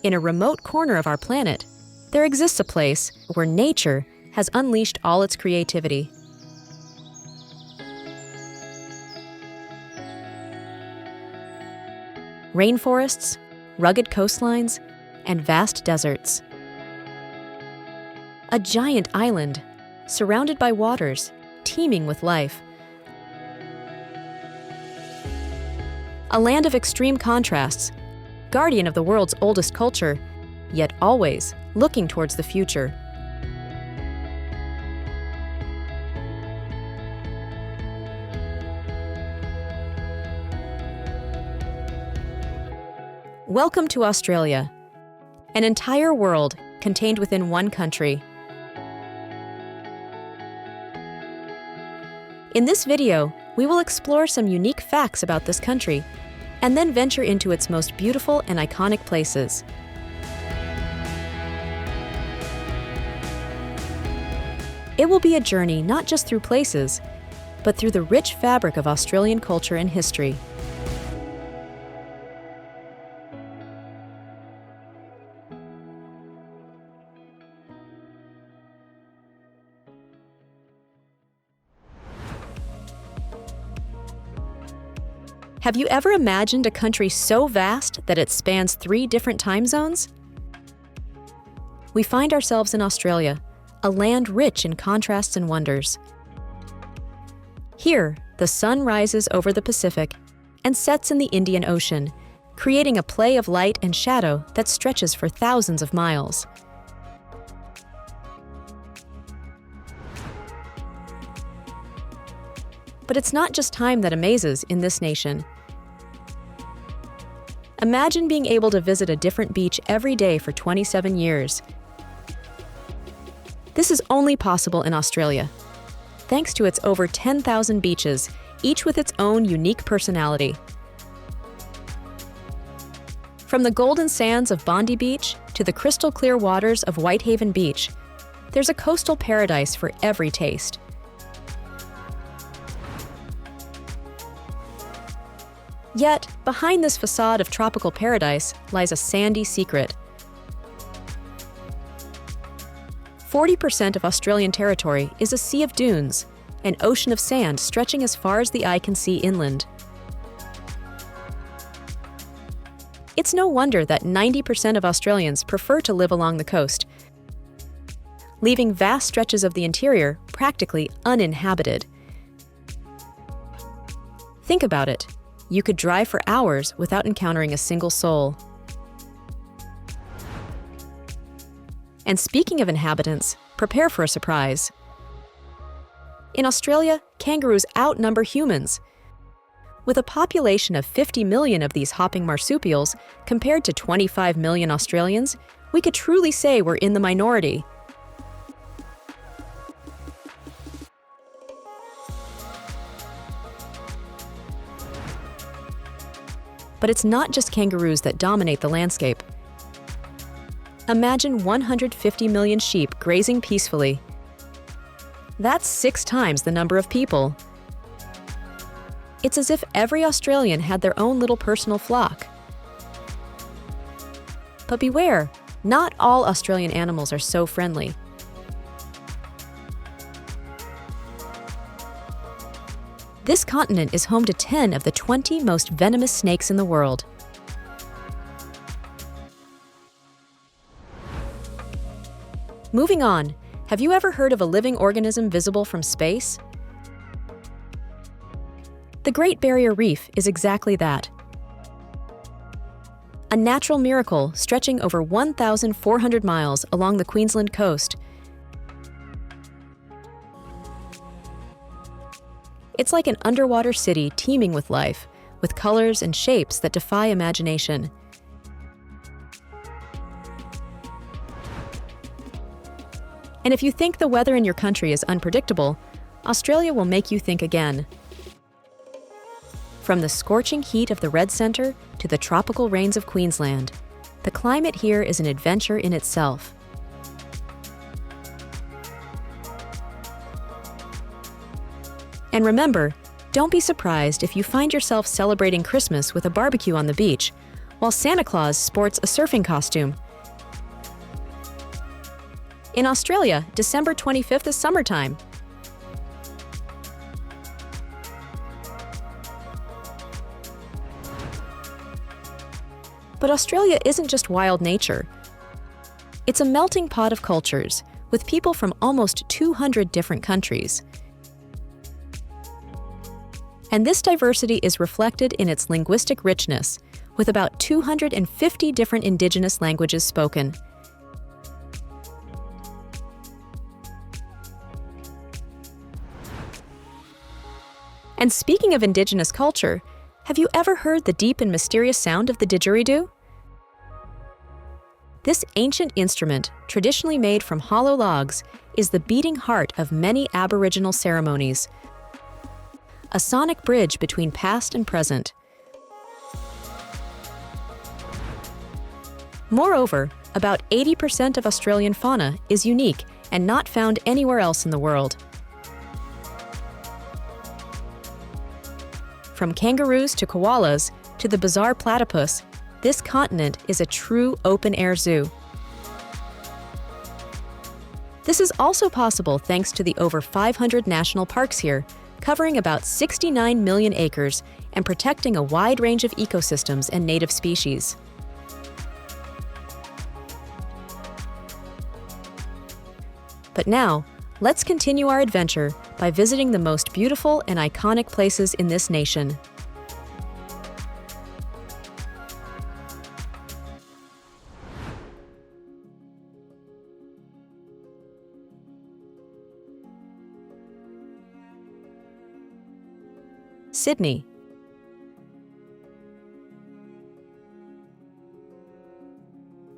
In a remote corner of our planet, there exists a place where nature has unleashed all its creativity. Rainforests, rugged coastlines, and vast deserts. A giant island, surrounded by waters, teeming with life. A land of extreme contrasts, guardian of the world's oldest culture, yet always looking towards the future. Welcome to Australia, an entire world contained within one country. In this video, we will explore some unique facts about this country and then venture into its most beautiful and iconic places. It will be a journey not just through places, but through the rich fabric of Australian culture and history. Have you ever imagined a country so vast that it spans 3 different time zones? We find ourselves in Australia, a land rich in contrasts and wonders. Here, the sun rises over the Pacific and sets in the Indian Ocean, creating a play of light and shadow that stretches for thousands of miles. But it's not just time that amazes in this nation. Imagine being able to visit a different beach every day for 27 years. This is only possible in Australia, thanks to its over 10,000 beaches, each with its own unique personality. From the golden sands of Bondi Beach to the crystal clear waters of Whitehaven Beach, there's a coastal paradise for every taste. Yet, behind this facade of tropical paradise lies a sandy secret. 40% of Australian territory is a sea of dunes, an ocean of sand stretching as far as the eye can see inland. It's no wonder that 90% of Australians prefer to live along the coast, leaving vast stretches of the interior practically uninhabited. Think about it. You could drive for hours without encountering a single soul. And speaking of inhabitants, prepare for a surprise. In Australia, kangaroos outnumber humans. With a population of 50 million of these hopping marsupials compared to 25 million Australians, we could truly say we're in the minority. But it's not just kangaroos that dominate the landscape. Imagine 150 million sheep grazing peacefully. That's 6 times the number of people. It's as if every Australian had their own little personal flock. But beware, not all Australian animals are so friendly. This continent is home to 10 of the 20 most venomous snakes in the world. Moving on, have you ever heard of a living organism visible from space? The Great Barrier Reef is exactly that. A natural miracle stretching over 1,400 miles along the Queensland coast. It's like an underwater city teeming with life, with colors and shapes that defy imagination. And if you think the weather in your country is unpredictable, Australia will make you think again. From the scorching heat of the Red Centre to the tropical rains of Queensland, the climate here is an adventure in itself. And remember, don't be surprised if you find yourself celebrating Christmas with a barbecue on the beach, while Santa Claus sports a surfing costume. In Australia, December 25th is summertime. But Australia isn't just wild nature. It's a melting pot of cultures, with people from almost 200 different countries. And this diversity is reflected in its linguistic richness, with about 250 different Indigenous languages spoken. And speaking of Indigenous culture, have you ever heard the deep and mysterious sound of the didgeridoo? This ancient instrument, traditionally made from hollow logs, is the beating heart of many Aboriginal ceremonies, a sonic bridge between past and present. Moreover, about 80% of Australian fauna is unique and not found anywhere else in the world. From kangaroos to koalas to the bizarre platypus, this continent is a true open-air zoo. This is also possible thanks to the over 500 national parks here, covering about 69 million acres and protecting a wide range of ecosystems and native species. But now, let's continue our adventure by visiting the most beautiful and iconic places in this nation. Sydney.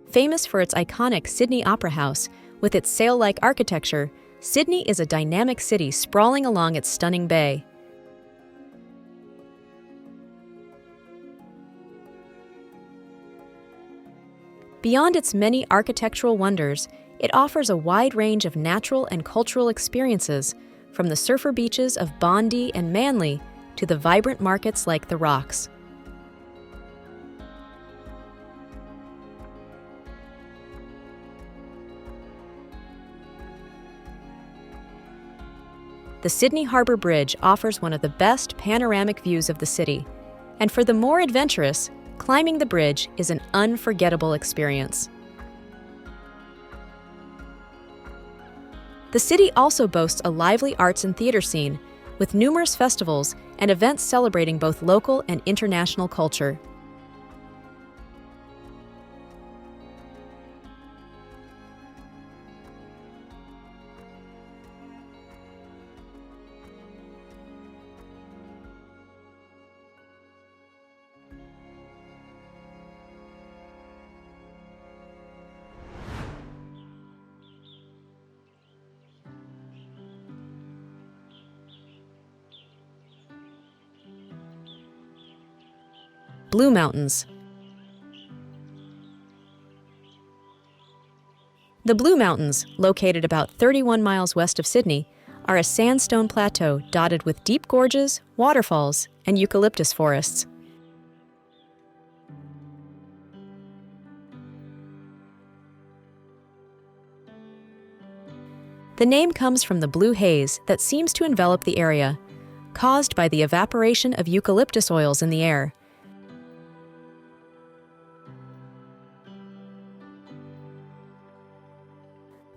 Famous for its iconic Sydney Opera House, with its sail-like architecture, Sydney is a dynamic city sprawling along its stunning bay. Beyond its many architectural wonders, it offers a wide range of natural and cultural experiences, from the surfer beaches of Bondi and Manly to the vibrant markets like the Rocks. The Sydney Harbour Bridge offers one of the best panoramic views of the city, and for the more adventurous, climbing the bridge is an unforgettable experience. The city also boasts a lively arts and theatre scene, with numerous festivals and events celebrating both local and international culture. Blue Mountains. The Blue Mountains, located about 31 miles west of Sydney, are a sandstone plateau dotted with deep gorges, waterfalls, and eucalyptus forests. The name comes from the blue haze that seems to envelop the area, caused by the evaporation of eucalyptus oils in the air.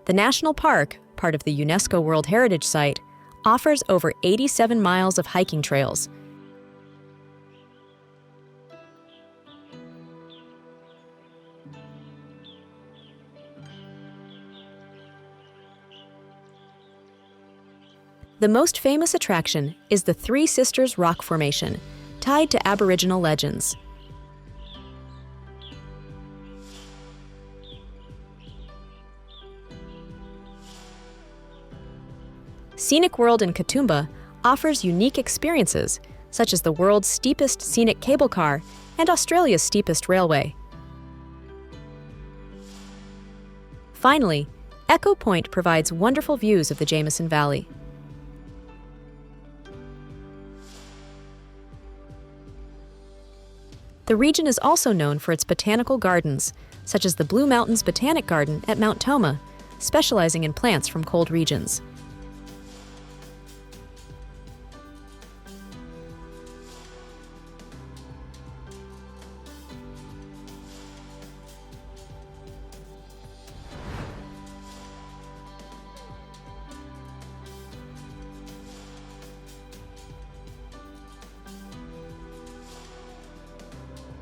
The national park, part of the UNESCO World Heritage Site, offers over 87 miles of hiking trails. The most famous attraction is the Three Sisters Rock Formation, tied to Aboriginal legends. Scenic World in Katoomba offers unique experiences, such as the world's steepest scenic cable car and Australia's steepest railway. Finally, Echo Point provides wonderful views of the Jameson Valley. The region is also known for its botanical gardens, such as the Blue Mountains Botanic Garden at Mount Tomah, specializing in plants from cold regions.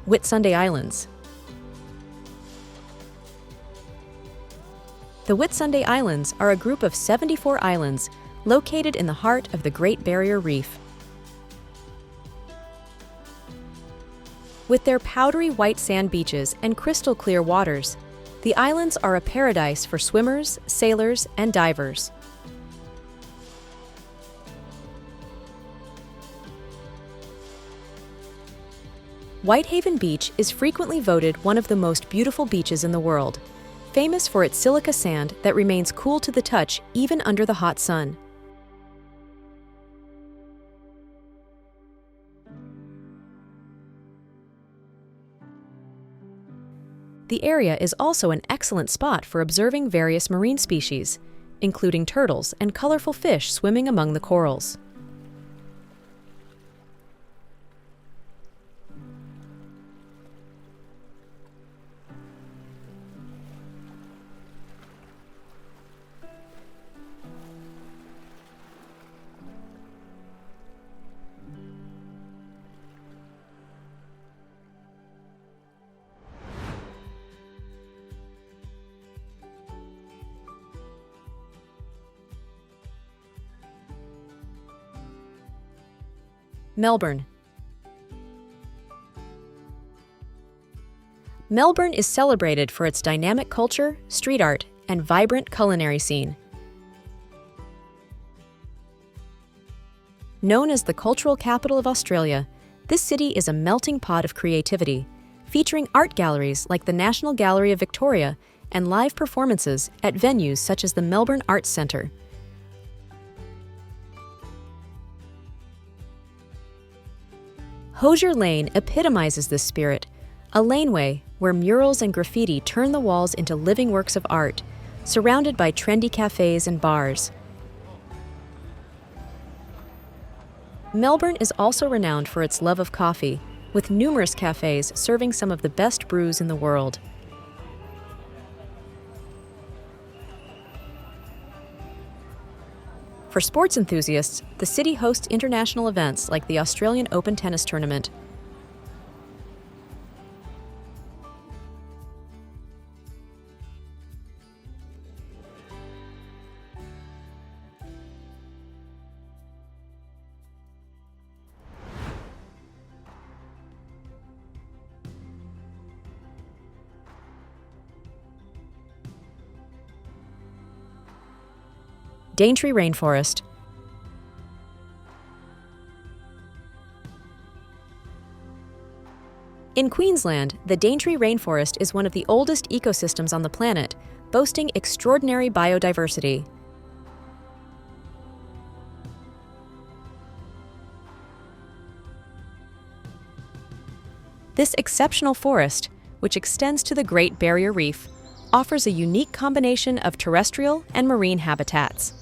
Whitsunday Islands. The Whitsunday Islands are a group of 74 islands located in the heart of the Great Barrier Reef. With their powdery white sand beaches and crystal clear waters, the islands are a paradise for swimmers, sailors, and divers. Whitehaven Beach is frequently voted one of the most beautiful beaches in the world, famous for its silica sand that remains cool to the touch even under the hot sun. The area is also an excellent spot for observing various marine species, including turtles and colorful fish swimming among the corals. Melbourne. Melbourne is celebrated for its dynamic culture, street art, and vibrant culinary scene. Known as the cultural capital of Australia, this city is a melting pot of creativity, featuring art galleries like the National Gallery of Victoria and live performances at venues such as the Melbourne Arts Centre. Hosier Lane epitomizes this spirit, a laneway where murals and graffiti turn the walls into living works of art, surrounded by trendy cafes and bars. Melbourne is also renowned for its love of coffee, with numerous cafes serving some of the best brews in the world. For sports enthusiasts, the city hosts international events like the Australian Open tennis tournament. Daintree Rainforest. In Queensland, the Daintree Rainforest is one of the oldest ecosystems on the planet, boasting extraordinary biodiversity. This exceptional forest, which extends to the Great Barrier Reef, offers a unique combination of terrestrial and marine habitats.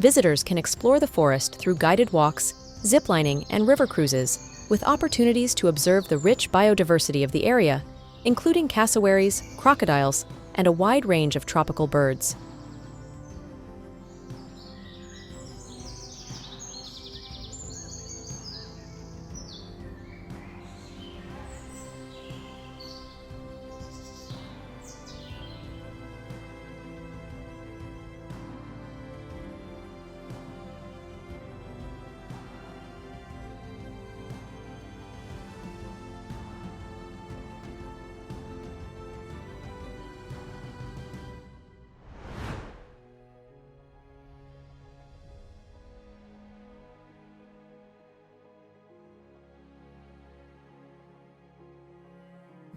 Visitors can explore the forest through guided walks, ziplining, and river cruises, with opportunities to observe the rich biodiversity of the area, including cassowaries, crocodiles, and a wide range of tropical birds.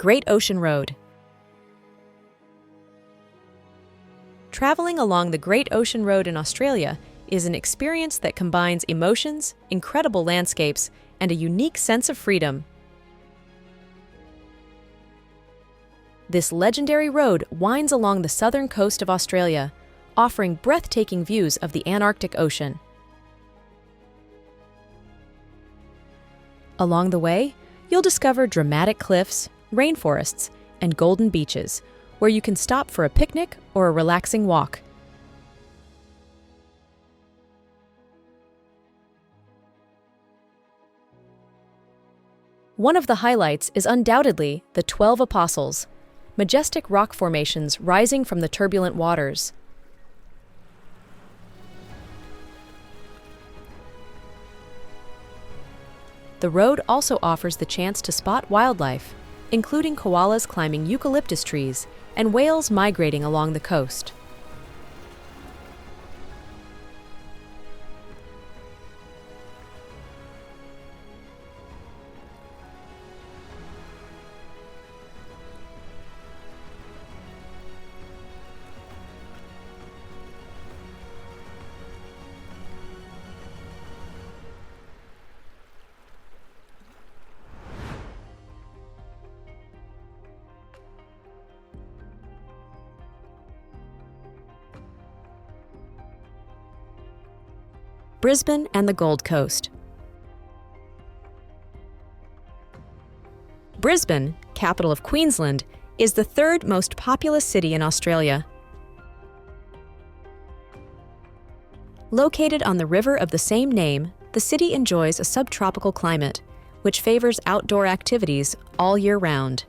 Great Ocean Road. Traveling along the Great Ocean Road in Australia is an experience that combines emotions, incredible landscapes, and a unique sense of freedom. This legendary road winds along the southern coast of Australia, offering breathtaking views of the Antarctic Ocean. Along the way, you'll discover dramatic cliffs, rainforests, and golden beaches, where you can stop for a picnic or a relaxing walk. One of the highlights is undoubtedly the 12 Apostles, majestic rock formations rising from the turbulent waters. The road also offers the chance to spot wildlife, including koalas climbing eucalyptus trees and whales migrating along the coast. Brisbane and the Gold Coast. Brisbane, capital of Queensland, is the third most populous city in Australia. Located on the river of the same name, the city enjoys a subtropical climate, which favors outdoor activities all year round.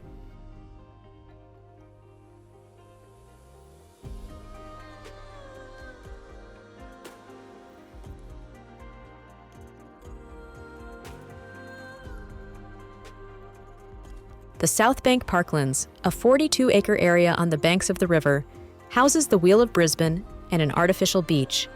The South Bank Parklands, a 42-acre area on the banks of the river, houses the Wheel of Brisbane and an artificial beach.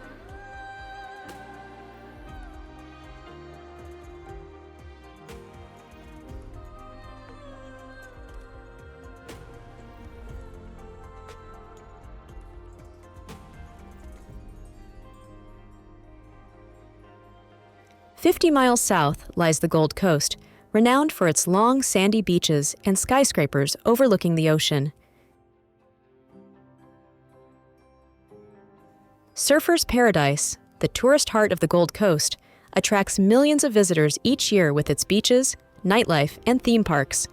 "50 miles south lies the Gold Coast, renowned for its long, sandy beaches and skyscrapers overlooking the ocean. Surfers' Paradise, the tourist heart of the Gold Coast, attracts millions of visitors each year with its beaches, nightlife, and theme parks.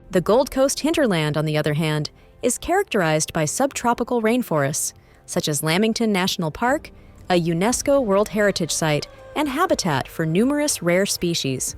The Gold Coast hinterland, on the other hand, is characterized by subtropical rainforests, such as Lamington National Park, a UNESCO World Heritage Site, and habitat for numerous rare species.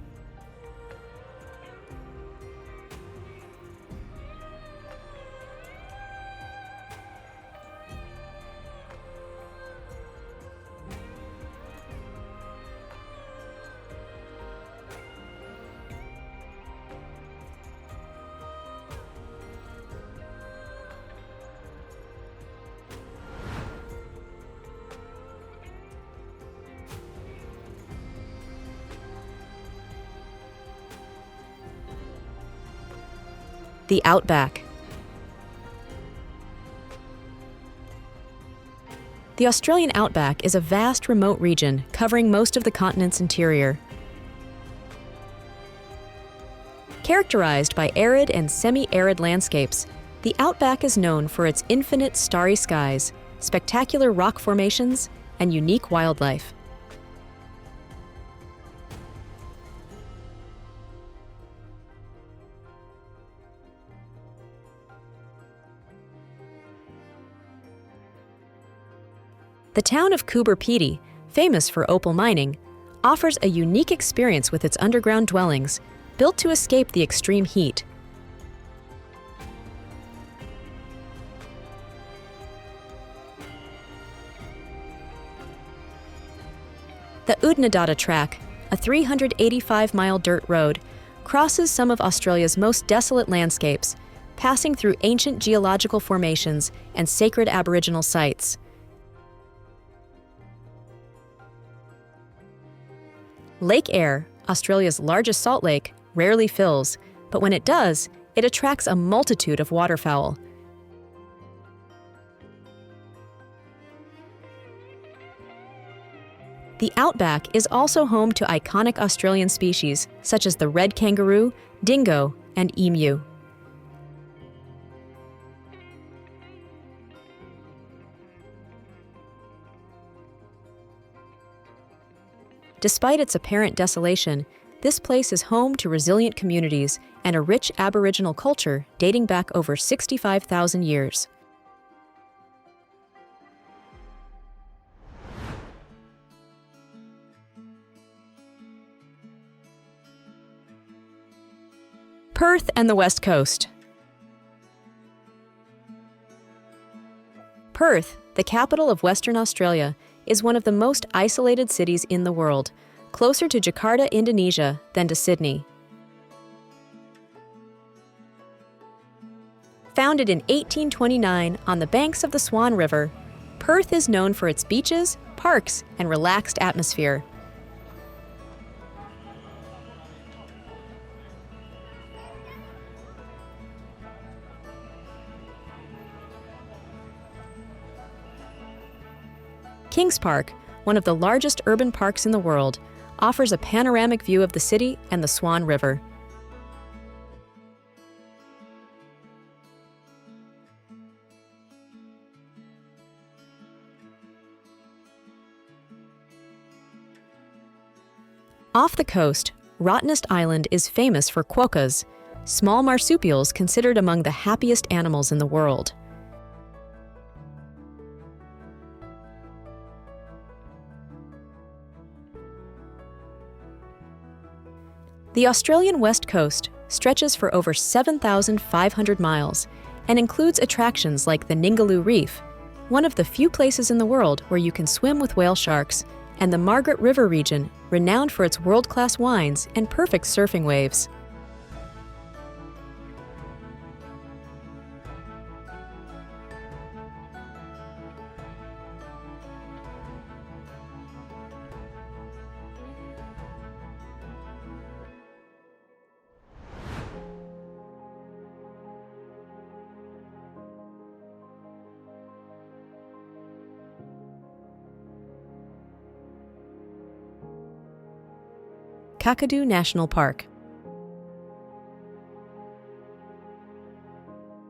The Outback. The Australian Outback is a vast remote region covering most of the continent's interior. Characterized by arid and semi-arid landscapes, the Outback is known for its infinite starry skies, spectacular rock formations, and unique wildlife. The town of Coober Pedy, famous for opal mining, offers a unique experience with its underground dwellings, built to escape the extreme heat. The Oodnadatta Track, a 385-mile dirt road, crosses some of Australia's most desolate landscapes, passing through ancient geological formations and sacred Aboriginal sites. Lake Eyre, Australia's largest salt lake, rarely fills, but when it does, it attracts a multitude of waterfowl. The Outback is also home to iconic Australian species such as the red kangaroo, dingo, and emu. Despite its apparent desolation, this place is home to resilient communities and a rich Aboriginal culture dating back over 65,000 years. Perth and the West Coast. Perth, the capital of Western Australia, is one of the most isolated cities in the world, closer to Jakarta, Indonesia, than to Sydney. Founded in 1829 on the banks of the Swan River, Perth is known for its beaches, parks, and relaxed atmosphere. Kings Park, one of the largest urban parks in the world, offers a panoramic view of the city and the Swan River. Off the coast, Rottnest Island is famous for quokkas, small marsupials considered among the happiest animals in the world. The Australian West Coast stretches for over 7,500 miles and includes attractions like the Ningaloo Reef, one of the few places in the world where you can swim with whale sharks, and the Margaret River region, renowned for its world-class wines and perfect surfing waves. Kakadu National Park.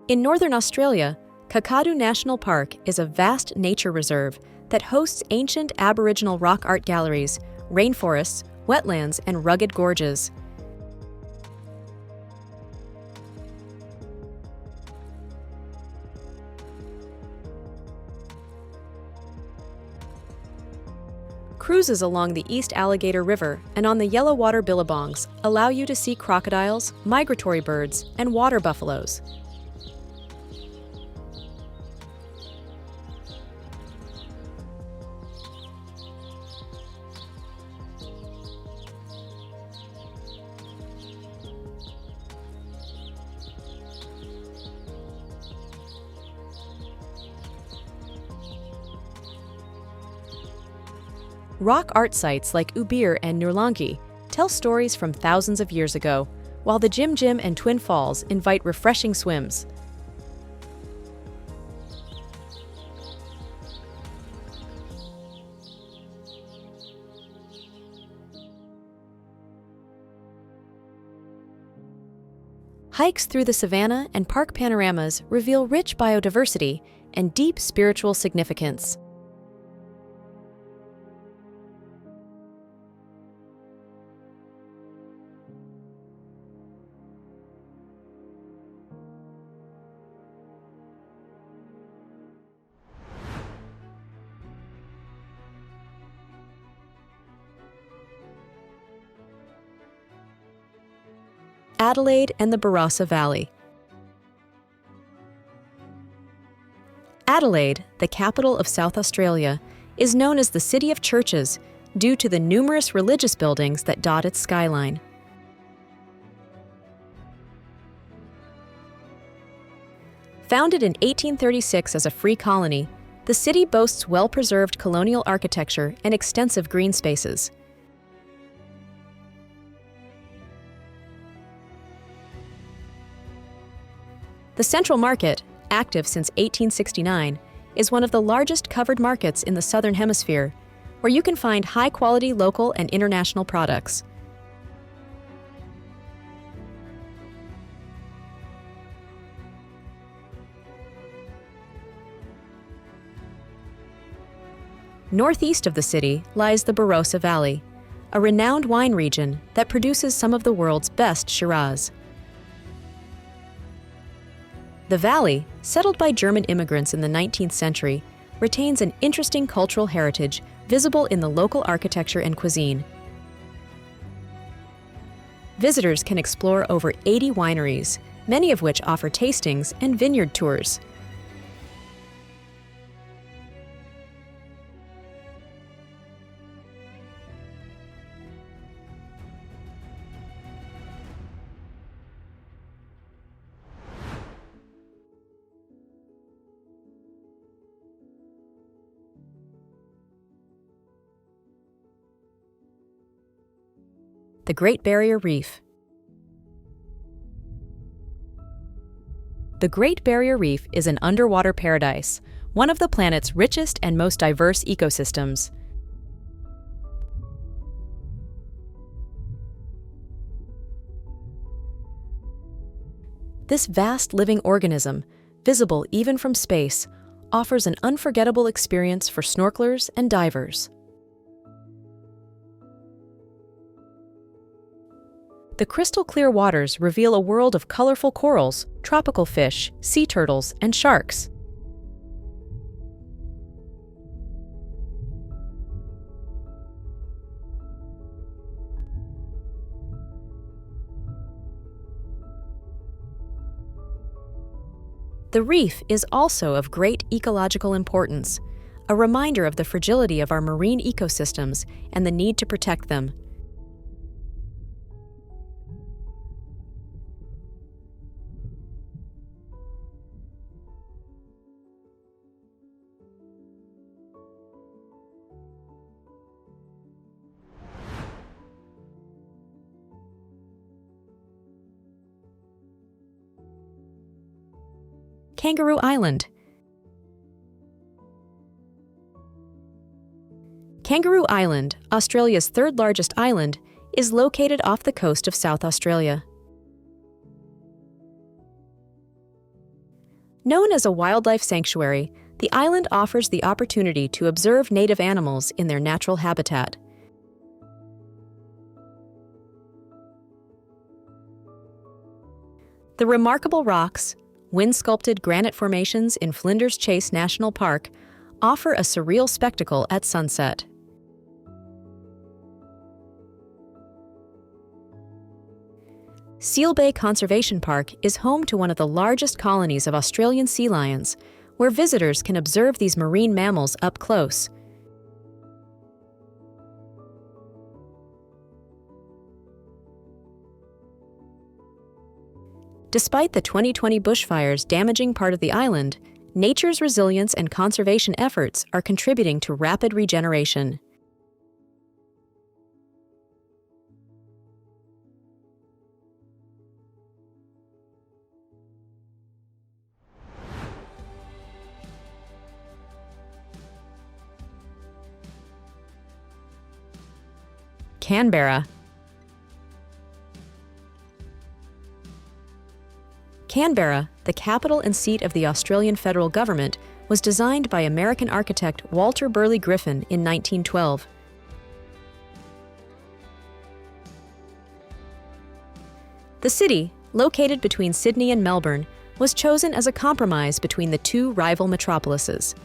In northern Australia, Kakadu National Park is a vast nature reserve that hosts ancient Aboriginal rock art galleries, rainforests, wetlands, and rugged gorges. Cruises along the East Alligator River and on the Yellowwater Billabongs allow you to see crocodiles, migratory birds, and water buffaloes. Rock art sites like Ubir and Nurlangi tell stories from thousands of years ago, while the Jim Jim and Twin Falls invite refreshing swims. Hikes through the savanna and park panoramas reveal rich biodiversity and deep spiritual significance. Adelaide and the Barossa Valley. Adelaide, the capital of South Australia, is known as the City of Churches due to the numerous religious buildings that dot its skyline. Founded in 1836 as a free colony, the city boasts well-preserved colonial architecture and extensive green spaces. The Central Market, active since 1869, is one of the largest covered markets in the Southern Hemisphere, where you can find high-quality local and international products. Northeast of the city lies the Barossa Valley, a renowned wine region that produces some of the world's best Shiraz. The valley, settled by German immigrants in the 19th century, retains an interesting cultural heritage visible in the local architecture and cuisine. Visitors can explore over 80 wineries, many of which offer tastings and vineyard tours. The Great Barrier Reef. The Great Barrier Reef is an underwater paradise, one of the planet's richest and most diverse ecosystems. This vast living organism, visible even from space, offers an unforgettable experience for snorkelers and divers. The crystal-clear waters reveal a world of colorful corals, tropical fish, sea turtles, and sharks. The reef is also of great ecological importance, a reminder of the fragility of our marine ecosystems and the need to protect them. Kangaroo Island. Kangaroo Island, Australia's third largest island, is located off the coast of South Australia. Known as a wildlife sanctuary, the island offers the opportunity to observe native animals in their natural habitat. The remarkable rocks, wind-sculpted granite formations in Flinders Chase National Park offer a surreal spectacle at sunset. Seal Bay Conservation Park is home to one of the largest colonies of Australian sea lions, where visitors can observe these marine mammals up close. Despite the 2020 bushfires damaging part of the island, nature's resilience and conservation efforts are contributing to rapid regeneration. Canberra. Canberra, the capital and seat of the Australian federal government, was designed by American architect Walter Burley Griffin in 1912. The city, located between Sydney and Melbourne, was chosen as a compromise between the two rival metropolises.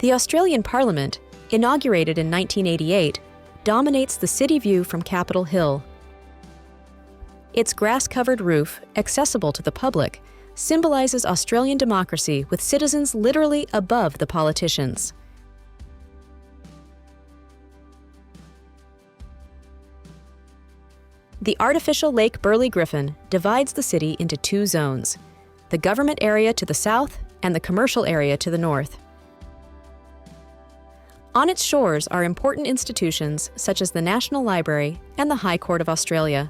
The Australian Parliament, inaugurated in 1988, dominates the city view from Capitol Hill. Its grass-covered roof, accessible to the public, symbolizes Australian democracy with citizens literally above the politicians. The artificial Lake Burley Griffin divides the city into two zones, the government area to the south and the commercial area to the north. On its shores are important institutions such as the National Library and the High Court of Australia.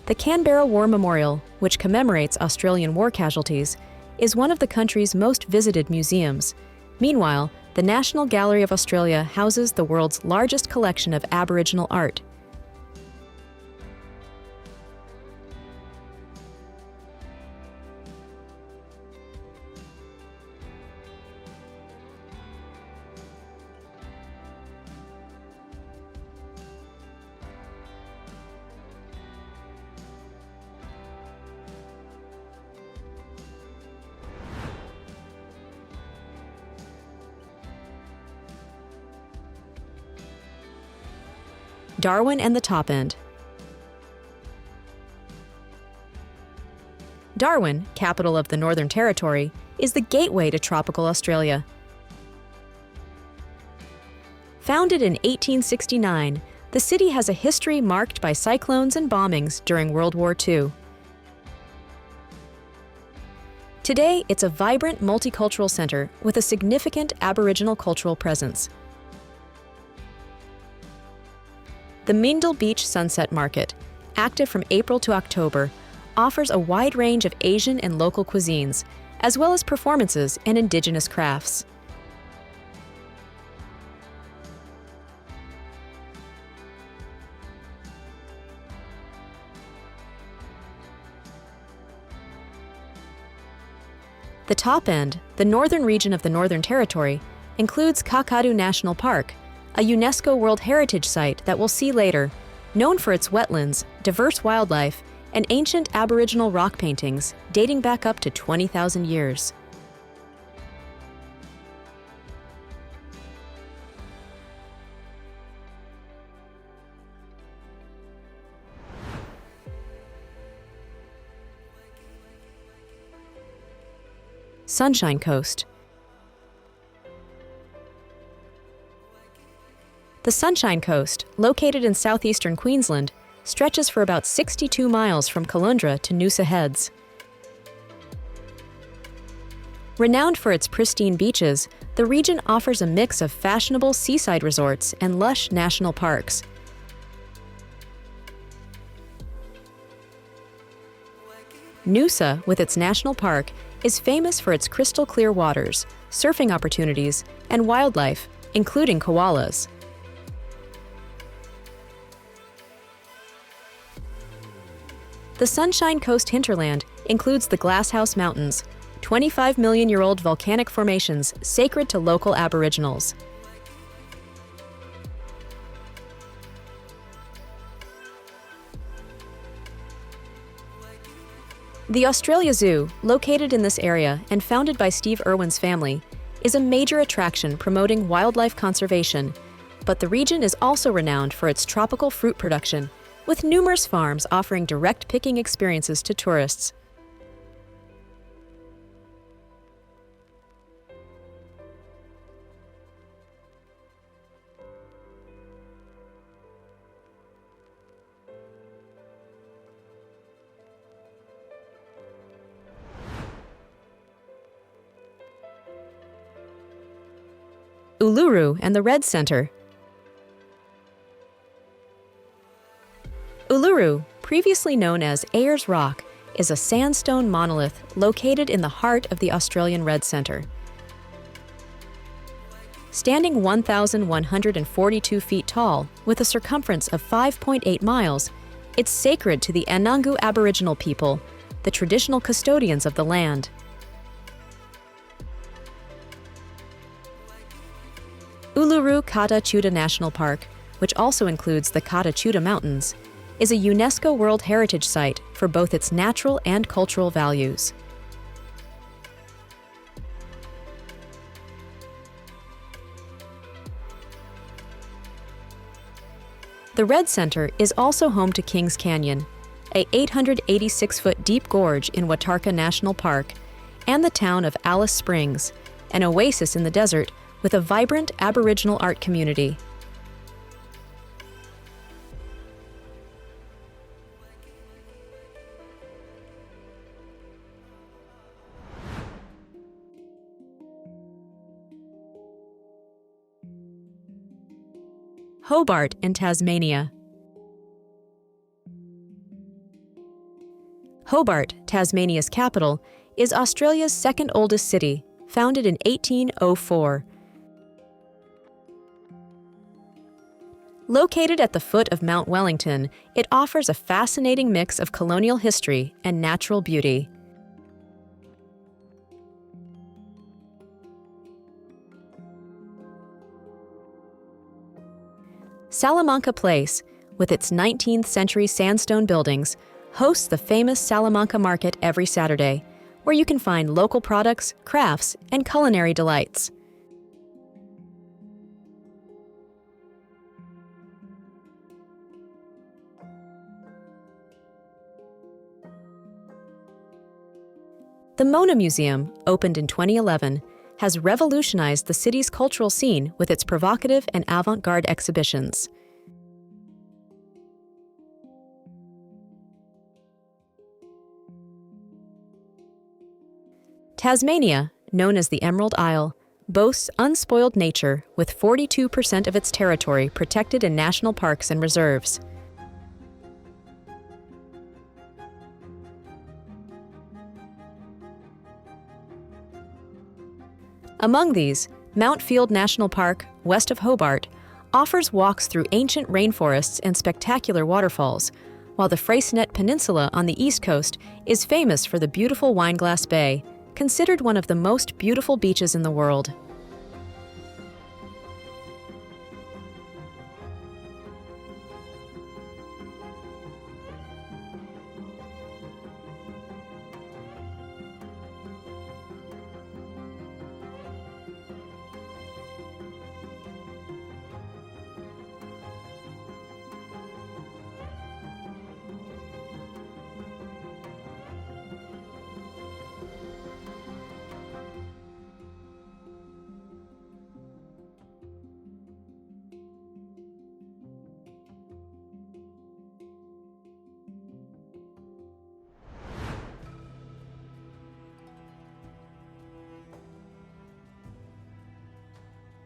The Canberra War Memorial, which commemorates Australian war casualties, is one of the country's most visited museums. Meanwhile, the National Gallery of Australia houses the world's largest collection of Aboriginal art. Darwin and the Top End. Darwin, capital of the Northern Territory, is the gateway to tropical Australia. Founded in 1869, the city has a history marked by cyclones and bombings during World War II. Today, it's a vibrant multicultural center with a significant Aboriginal cultural presence. The Mindil Beach Sunset Market, active from April to October, offers a wide range of Asian and local cuisines, as well as performances and Indigenous crafts. The Top End, the northern region of the Northern Territory, includes Kakadu National Park, a UNESCO World Heritage Site that we'll see later, known for its wetlands, diverse wildlife, and ancient Aboriginal rock paintings dating back up to 20,000 years. Sunshine Coast. The Sunshine Coast, located in southeastern Queensland, stretches for about 62 miles from Caloundra to Noosa Heads. Renowned for its pristine beaches, the region offers a mix of fashionable seaside resorts and lush national parks. Noosa, with its national park, is famous for its crystal-clear waters, surfing opportunities, and wildlife, including koalas. The Sunshine Coast hinterland includes the Glasshouse Mountains, 25-million-year-old volcanic formations sacred to local Aboriginals. The Australia Zoo, located in this area and founded by Steve Irwin's family, is a major attraction promoting wildlife conservation, but the region is also renowned for its tropical fruit production, with numerous farms offering direct picking experiences to tourists. Uluru and the Red Centre. Uluru, previously known as Ayers Rock, is a sandstone monolith located in the heart of the Australian Red Centre. Standing 1,142 feet tall, with a circumference of 5.8 miles, it's sacred to the Anangu Aboriginal people, the traditional custodians of the land. Uluru Kata Tjuta National Park, which also includes the Kata Tjuta Mountains, is a UNESCO World Heritage Site for both its natural and cultural values. The Red Centre is also home to Kings Canyon, a 886-foot deep gorge in Watarka National Park, and the town of Alice Springs, an oasis in the desert with a vibrant Aboriginal art community. Hobart and Tasmania. Hobart, Tasmania's capital, is Australia's second oldest city, founded in 1804. Located at the foot of Mount Wellington, it offers a fascinating mix of colonial history and natural beauty. Salamanca Place, with its 19th-century sandstone buildings, hosts the famous Salamanca Market every Saturday, where you can find local products, crafts, and culinary delights. The Mona Museum, opened in 2011, has revolutionized the city's cultural scene with its provocative and avant-garde exhibitions. Tasmania, known as the Emerald Isle, boasts unspoiled nature with 42% of its territory protected in national parks and reserves. Among these, Mount Field National Park, west of Hobart, offers walks through ancient rainforests and spectacular waterfalls, while the Fraser Peninsula on the east coast is famous for the beautiful Wineglass Bay, considered one of the most beautiful beaches in the world.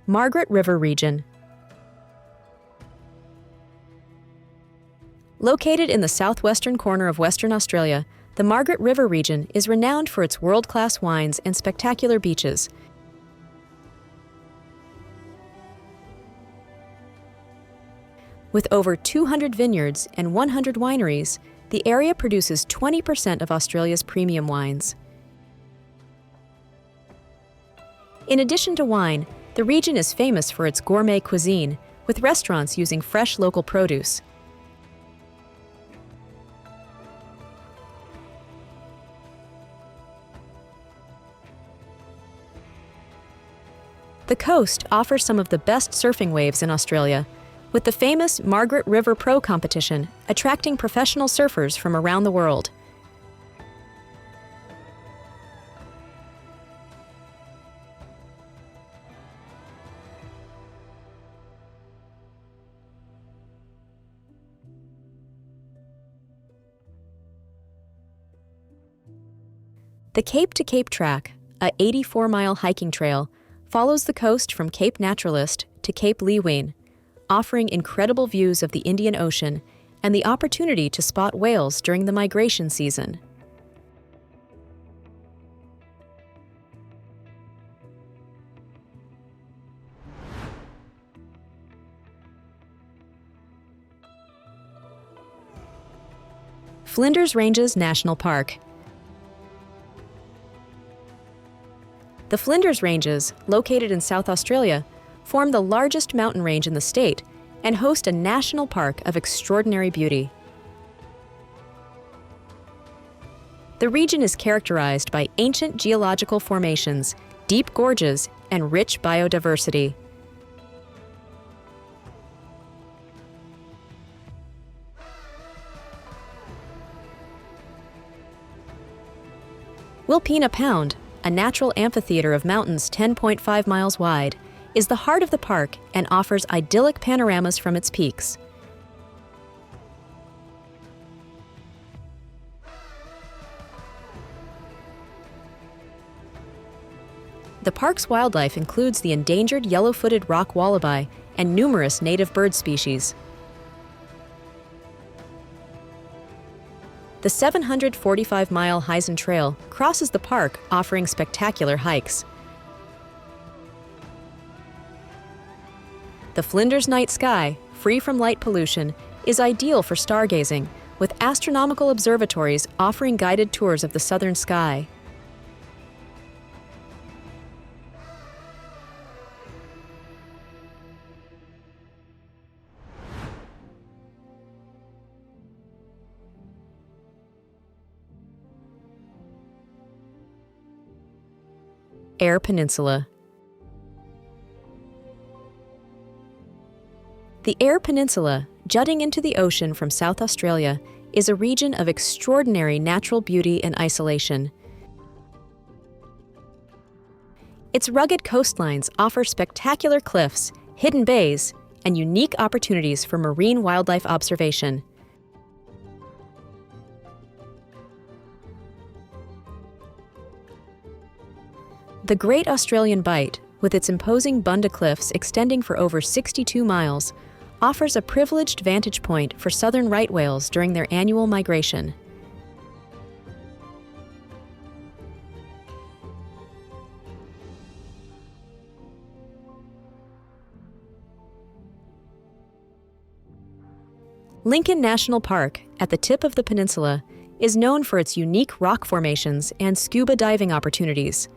Margaret River Region. Located in the southwestern corner of Western Australia, the Margaret River region is renowned for its world-class wines and spectacular beaches. With over 200 vineyards and 100 wineries, the area produces 20% of Australia's premium wines. In addition to wine, the region is famous for its gourmet cuisine, with restaurants using fresh local produce. The coast offers some of the best surfing waves in Australia, with the famous Margaret River Pro competition attracting professional surfers from around the world. The Cape to Cape Track, a 84-mile hiking trail, follows the coast from Cape Naturalist to Cape Leeuwin, offering incredible views of the Indian Ocean and the opportunity to spot whales during the migration season. Flinders Ranges National Park. The Flinders Ranges, located in South Australia, form the largest mountain range in the state and host a national park of extraordinary beauty. The region is characterized by ancient geological formations, deep gorges, and rich biodiversity. Wilpena Pound, a natural amphitheater of mountains 10.5 miles wide, is the heart of the park and offers idyllic panoramas from its peaks. The park's wildlife includes the endangered yellow-footed rock wallaby and numerous native bird species. The 745-mile Heisen Trail crosses the park, offering spectacular hikes. The Flinders night sky, free from light pollution, is ideal for stargazing, with astronomical observatories offering guided tours of the southern sky. Eyre Peninsula. The Eyre Peninsula, jutting into the ocean from South Australia, is a region of extraordinary natural beauty and isolation. Its rugged coastlines offer spectacular cliffs, hidden bays, and unique opportunities for marine wildlife observation. The Great Australian Bight, with its imposing Bunda Cliffs extending for over 62 miles, offers a privileged vantage point for southern right whales during their annual migration. Lincoln National Park, at the tip of the peninsula, is known for its unique rock formations and scuba diving opportunities.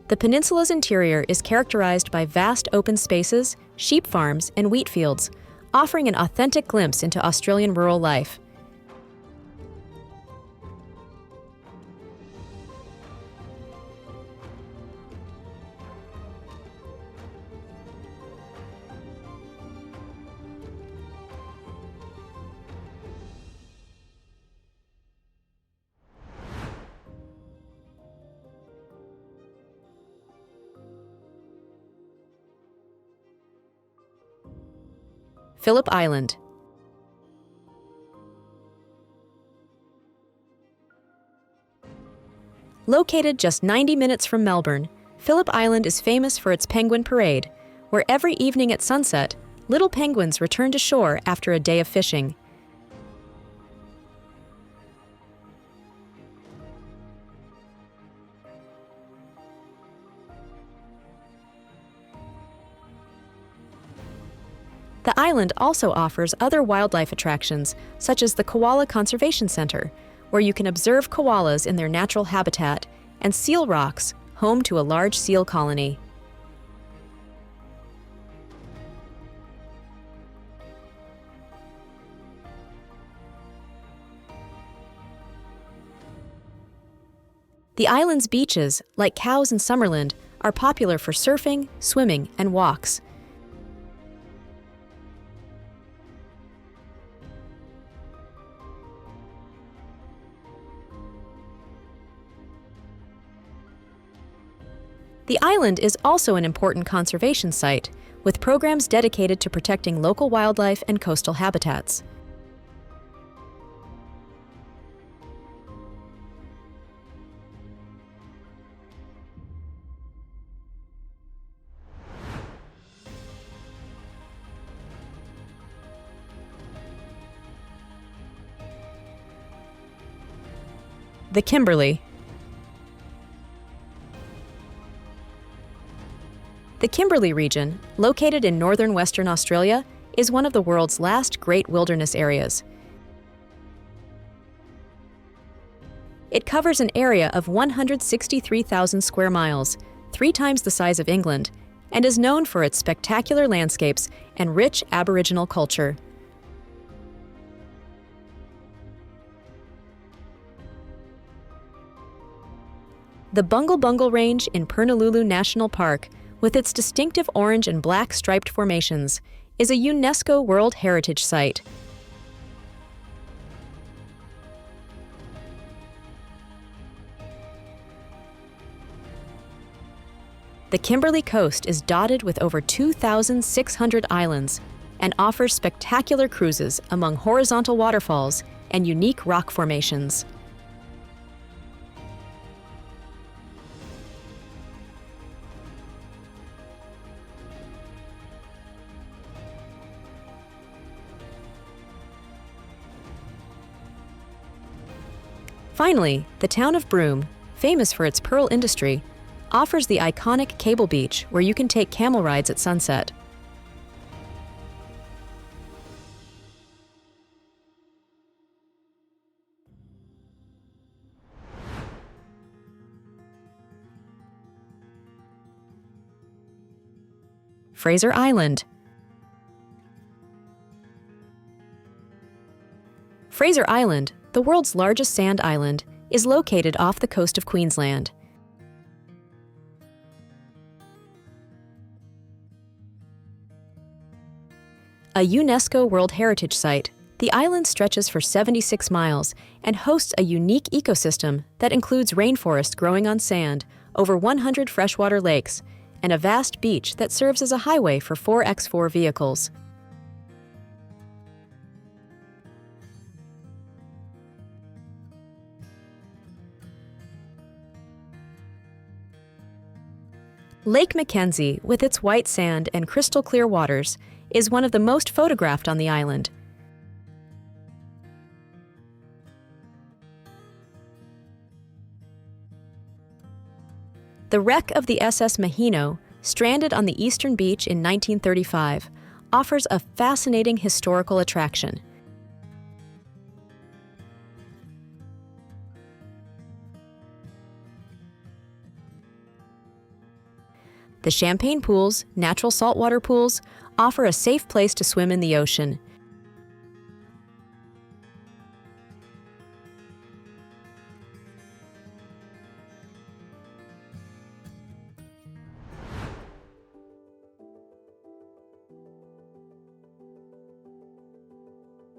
The peninsula's interior is characterized by vast open spaces, sheep farms, and wheat fields, offering an authentic glimpse into Australian rural life. Phillip Island. Located just 90 minutes from Melbourne, Phillip Island is famous for its penguin parade, where every evening at sunset, little penguins return to shore after a day of fishing. The island also offers other wildlife attractions, such as the Koala Conservation Center, where you can observe koalas in their natural habitat, and Seal Rocks, home to a large seal colony. The island's beaches, like Cowes and Summerland, are popular for surfing, swimming, and walks. The island is also an important conservation site, with programs dedicated to protecting local wildlife and coastal habitats. The Kimberley. The Kimberley region, located in northern Western Australia, is one of the world's last great wilderness areas. It covers an area of 163,000 square miles, 3 times the size of England, and is known for its spectacular landscapes and rich Aboriginal culture. The Bungle Bungle Range in Purnululu National Park, with its distinctive orange and black striped formations, is a UNESCO World Heritage Site. The Kimberley coast is dotted with over 2,600 islands and offers spectacular cruises among horizontal waterfalls and unique rock formations. Finally, the town of Broome, famous for its pearl industry, offers the iconic Cable Beach where you can take camel rides at sunset. Fraser Island. Fraser Island, the world's largest sand island, is located off the coast of Queensland. A UNESCO World Heritage Site, the island stretches for 76 miles and hosts a unique ecosystem that includes rainforest growing on sand, over 100 freshwater lakes, and a vast beach that serves as a highway for 4x4 vehicles. Lake Mackenzie, with its white sand and crystal clear waters, is one of the most photographed on the island. The wreck of the SS Mahino, stranded on the eastern beach in 1935, offers a fascinating historical attraction. The Champagne Pools, natural saltwater pools, offer a safe place to swim in the ocean.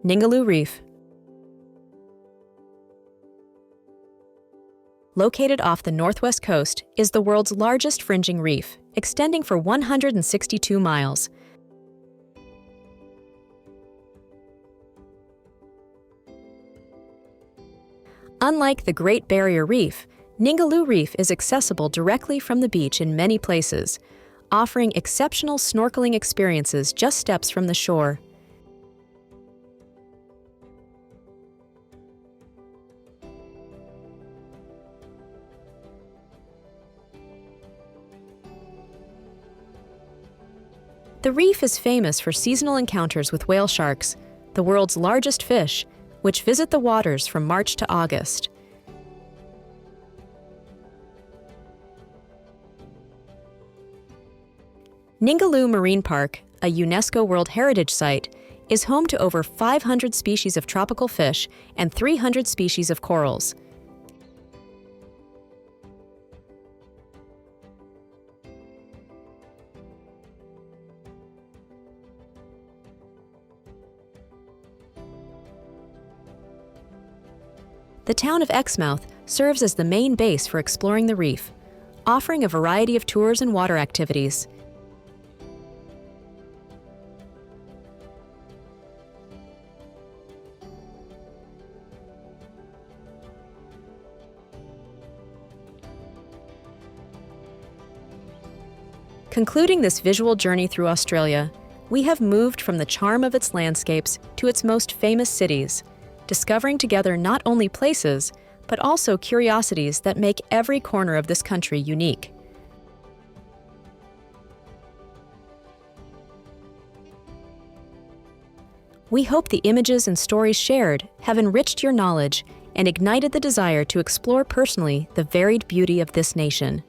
Ningaloo Reef. Located off the northwest coast is the world's largest fringing reef, extending for 162 miles. Unlike the Great Barrier Reef, Ningaloo Reef is accessible directly from the beach in many places, offering exceptional snorkeling experiences just steps from the shore. The reef is famous for seasonal encounters with whale sharks, the world's largest fish, which visit the waters from March to August. Ningaloo Marine Park, a UNESCO World Heritage Site, is home to over 500 species of tropical fish and 300 species of corals. The town of Exmouth serves as the main base for exploring the reef, offering a variety of tours and water activities. Concluding this visual journey through Australia, we have moved from the charm of its landscapes to its most famous cities, discovering together not only places, but also curiosities that make every corner of this country unique. We hope the images and stories shared have enriched your knowledge and ignited the desire to explore personally the varied beauty of this nation.